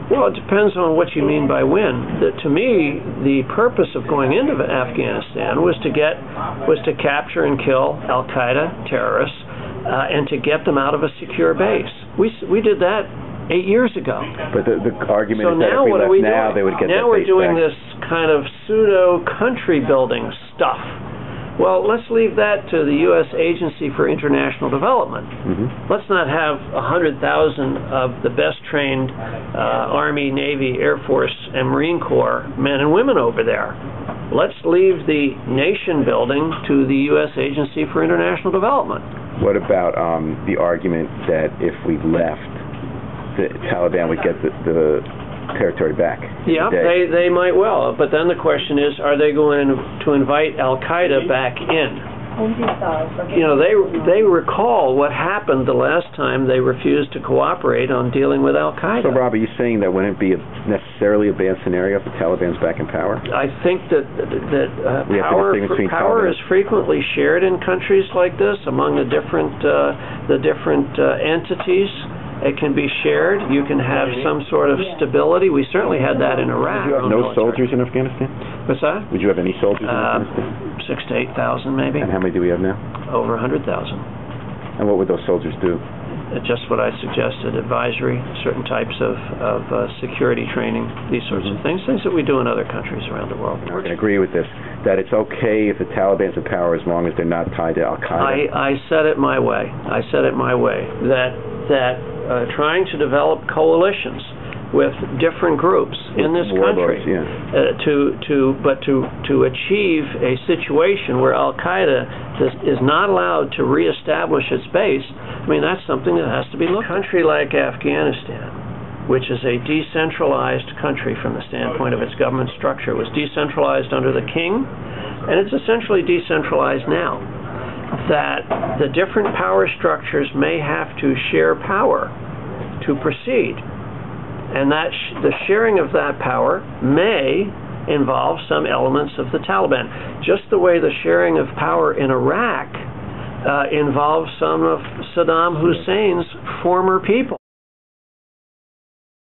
Well, it depends on what you mean by win. To me, the purpose of going into Afghanistan was to capture and kill Al-Qaeda terrorists and to get them out of a secure base. We did that 8 years ago. But the argument so is that now if we left now, they would get now that base we're doing back. this kind of pseudo country building stuff. Well, let's leave that to the U.S. Agency for International Development. Let's not have 100,000 of the best trained Army, Navy, Air Force, and Marine Corps men and women over there. Let's leave the nation building to the U.S. Agency for International Development. What about the argument that if we left, the Taliban would get the territory back? Yeah, they might well, but then the question is, are they going to invite Al-Qaeda back in? You know, they recall what happened the last time they refused to cooperate on dealing with Al-Qaeda. So, Rob, are you saying that wouldn't be necessarily a bad scenario if the Taliban's back in power? I think that power is frequently shared in countries like this among the different entities. It can be shared. You can have some sort of stability. We certainly had that in Iraq. Would you have no soldiers in Afghanistan? What's that? Would you have any soldiers in Afghanistan? 6,000 to 8,000 maybe. And how many do we have now? Over 100,000. And what would those soldiers do? Just what I suggested, advisory, certain types of security training, these sorts of things that we do in other countries around the world. I can agree with this, that it's okay if the Taliban's in power as long as they're not tied to Al-Qaeda. I said it my way. That trying to develop coalitions with different groups in this country to achieve a situation where Al-Qaeda is not allowed to reestablish its base. I mean, that's something that has to be looked at. A country like Afghanistan, which is a decentralized country from the standpoint of its government structure, was decentralized under the king, and it's essentially decentralized now. That the different power structures may have to share power to proceed, and that the sharing of that power may involve some elements of the Taliban, just the way the sharing of power in Iraq involves some of Saddam Hussein's former people.